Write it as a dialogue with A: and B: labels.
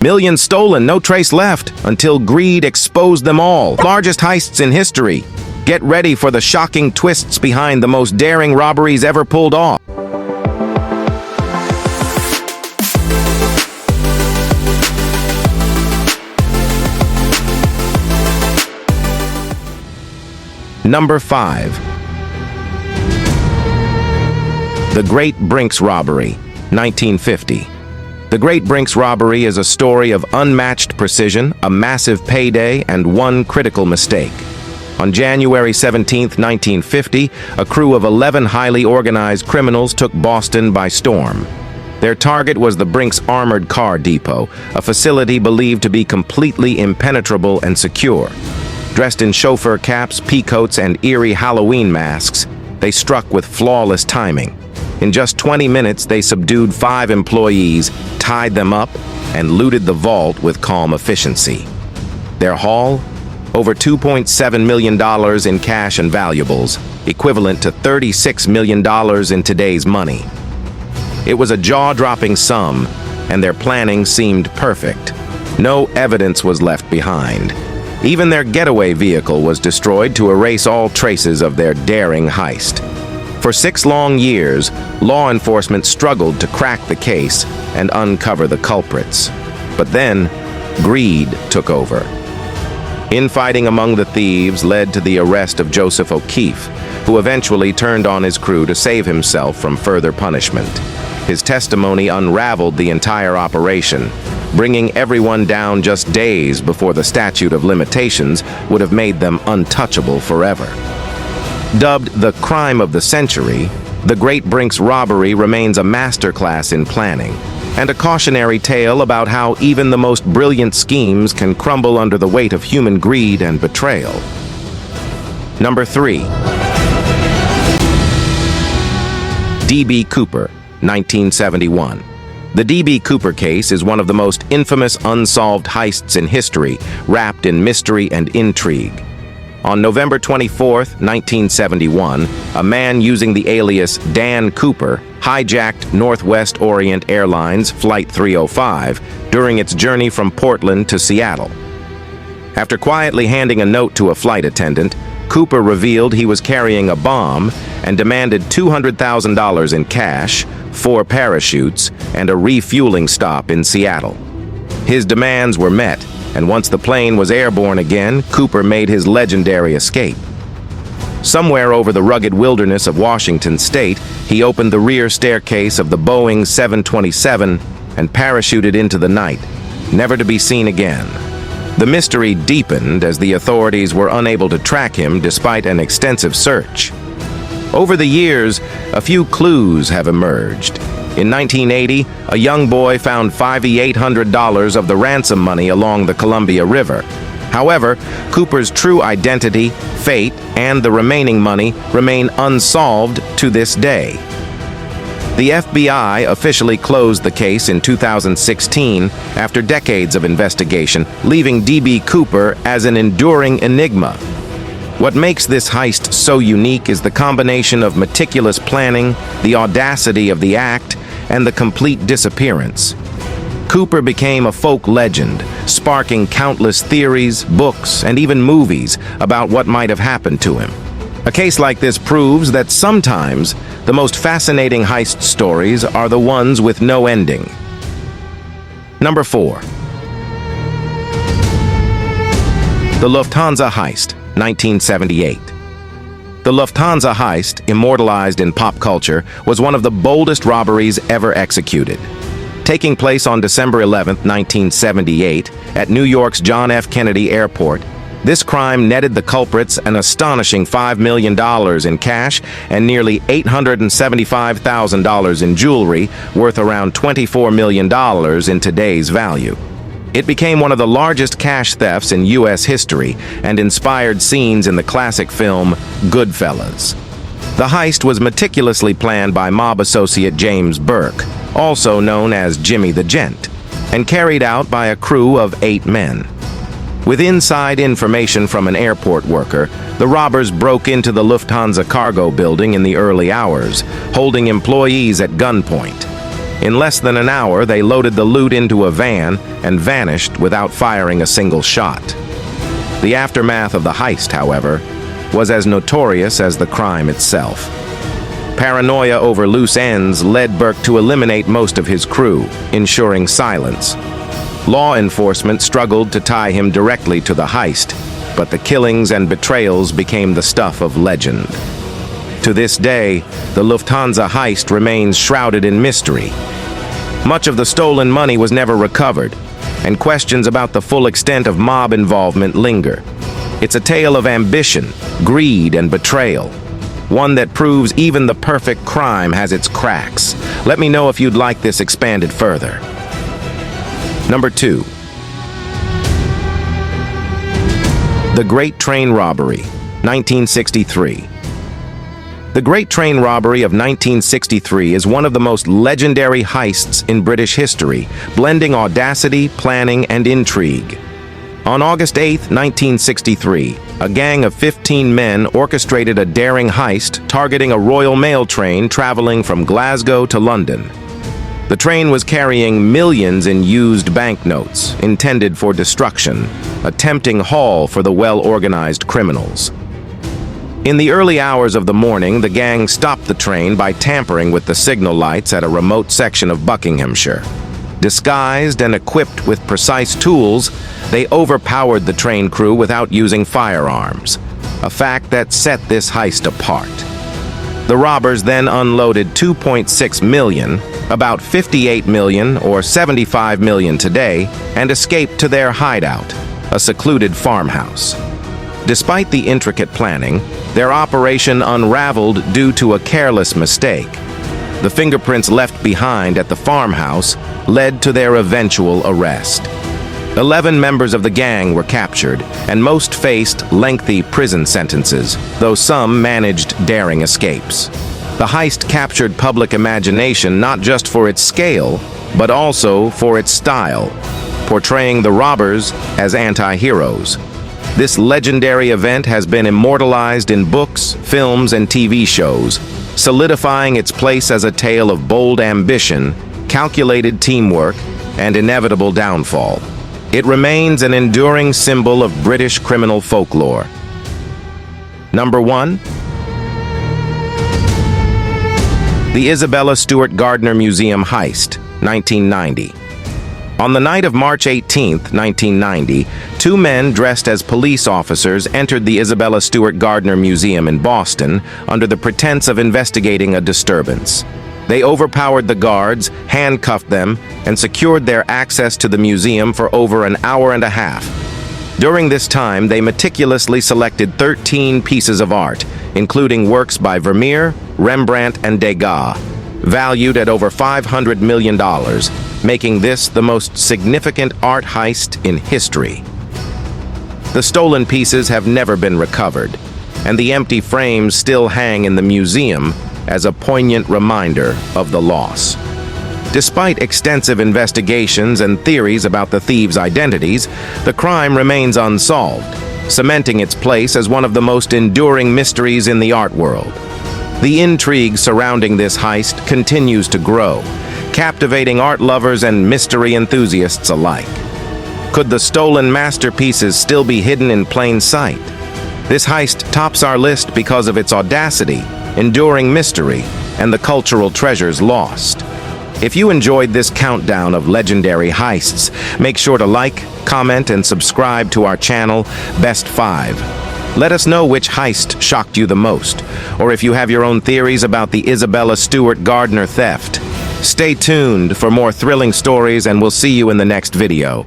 A: Millions stolen, no trace left, until greed exposed them all. Largest heists in history. Get ready for the shocking twists behind the most daring robberies ever pulled off. Number 5. The Great Brinks Robbery, 1950. The Great Brinks Robbery is a story of unmatched precision, a massive payday, and one critical mistake. On January 17, 1950, a crew of 11 highly organized criminals took Boston by storm. Their target was the Brinks Armored Car Depot, a facility believed to be completely impenetrable and secure. Dressed in chauffeur caps, peacoats, and eerie Halloween masks, they struck with flawless timing. In just 20 minutes, they subdued 5 employees, tied them up, and looted the vault with calm efficiency. Their haul? Over $2.7 million in cash and valuables, equivalent to $36 million in today's money. It was a jaw-dropping sum, and their planning seemed perfect. No evidence was left behind. Even their getaway vehicle was destroyed to erase all traces of their daring heist. For 6 long years, law enforcement struggled to crack the case and uncover the culprits. But then, greed took over. Infighting among the thieves led to the arrest of Joseph O'Keefe, who eventually turned on his crew to save himself from further punishment. His testimony unraveled the entire operation, bringing everyone down just days before the statute of limitations would have made them untouchable forever. Dubbed the crime of the century, the Great Brinks Robbery remains a masterclass in planning, and a cautionary tale about how even the most brilliant schemes can crumble under the weight of human greed and betrayal. Number 3. D.B. Cooper, 1971. The D.B. Cooper case is one of the most infamous unsolved heists in history, wrapped in mystery and intrigue. On November 24, 1971, a man using the alias Dan Cooper hijacked Northwest Orient Airlines Flight 305 during its journey from Portland to Seattle. After quietly handing a note to a flight attendant, Cooper revealed he was carrying a bomb and demanded $200,000 in cash, 4 parachutes, and a refueling stop in Seattle. His demands were met, and once the plane was airborne again, Cooper made his legendary escape. Somewhere over the rugged wilderness of Washington state, he opened the rear staircase of the Boeing 727 and parachuted into the night, never to be seen again. The mystery deepened as the authorities were unable to track him despite an extensive search. Over the years, a few clues have emerged. In 1980, a young boy found $5,800 of the ransom money along the Columbia River. However, Cooper's true identity, fate, and the remaining money remain unsolved to this day. The FBI officially closed the case in 2016 after decades of investigation, leaving D.B. Cooper as an enduring enigma. What makes this heist so unique is the combination of meticulous planning, the audacity of the act, and the complete disappearance. Cooper became a folk legend, sparking countless theories, books, and even movies about what might have happened to him. A case like this proves that sometimes the most fascinating heist stories are the ones with no ending. Number 4. The Lufthansa Heist, 1978. The Lufthansa heist, immortalized in pop culture, was one of the boldest robberies ever executed. Taking place on December 11, 1978, at New York's John F. Kennedy Airport, this crime netted the culprits an astonishing $5 million in cash and nearly $875,000 in jewelry, worth around $24 million in today's value. It became one of the largest cash thefts in U.S. history and inspired scenes in the classic film Goodfellas. The heist was meticulously planned by mob associate James Burke, also known as Jimmy the Gent, and carried out by a crew of 8 men. With inside information from an airport worker, the robbers broke into the Lufthansa cargo building in the early hours, holding employees at gunpoint. In less than an hour, they loaded the loot into a van and vanished without firing a single shot. The aftermath of the heist, however, was as notorious as the crime itself. Paranoia over loose ends led Burke to eliminate most of his crew, ensuring silence. Law enforcement struggled to tie him directly to the heist, but the killings and betrayals became the stuff of legend. To this day, the Lufthansa heist remains shrouded in mystery. Much of the stolen money was never recovered, and questions about the full extent of mob involvement linger. It's a tale of ambition, greed, and betrayal. One that proves even the perfect crime has its cracks. Let me know if you'd like this expanded further. Number 2. The Great Train Robbery, 1963. The Great Train Robbery of 1963 is one of the most legendary heists in British history, blending audacity, planning, and intrigue. On August 8, 1963, a gang of 15 men orchestrated a daring heist targeting a Royal Mail train traveling from Glasgow to London. The train was carrying millions in used banknotes, intended for destruction, a tempting haul for the well-organized criminals. In the early hours of the morning, the gang stopped the train by tampering with the signal lights at a remote section of Buckinghamshire. Disguised and equipped with precise tools, they overpowered the train crew without using firearms, a fact that set this heist apart. The robbers then unloaded 2.6 million, about 58 million or 75 million today, and escaped to their hideout, a secluded farmhouse. Despite the intricate planning, their operation unraveled due to a careless mistake. The fingerprints left behind at the farmhouse led to their eventual arrest. 11 members of the gang were captured, and most faced lengthy prison sentences, though some managed daring escapes. The heist captured public imagination not just for its scale, but also for its style, portraying the robbers as anti-heroes. This legendary event has been immortalized in books, films, and TV shows, solidifying its place as a tale of bold ambition, calculated teamwork, and inevitable downfall. It remains an enduring symbol of British criminal folklore. Number 1. The Isabella Stewart Gardner Museum Heist, 1990. On the night of March 18, 1990, 2 men dressed as police officers entered the Isabella Stewart Gardner Museum in Boston under the pretense of investigating a disturbance. They overpowered the guards, handcuffed them, and secured their access to the museum for over an hour and a half. During this time, they meticulously selected 13 pieces of art, including works by Vermeer, Rembrandt, and Degas, valued at over $500 million, making this the most significant art heist in history. The stolen pieces have never been recovered, and the empty frames still hang in the museum as a poignant reminder of the loss. Despite extensive investigations and theories about the thieves' identities, the crime remains unsolved, cementing its place as one of the most enduring mysteries in the art world. The intrigue surrounding this heist continues to grow, captivating art lovers and mystery enthusiasts alike. Could the stolen masterpieces still be hidden in plain sight? This heist tops our list because of its audacity, enduring mystery, and the cultural treasures lost. If you enjoyed this countdown of legendary heists, make sure to like, comment, and subscribe to our channel, Best 5. Let us know which heist shocked you the most, or if you have your own theories about the Isabella Stewart Gardner theft. Stay tuned for more thrilling stories, and we'll see you in the next video.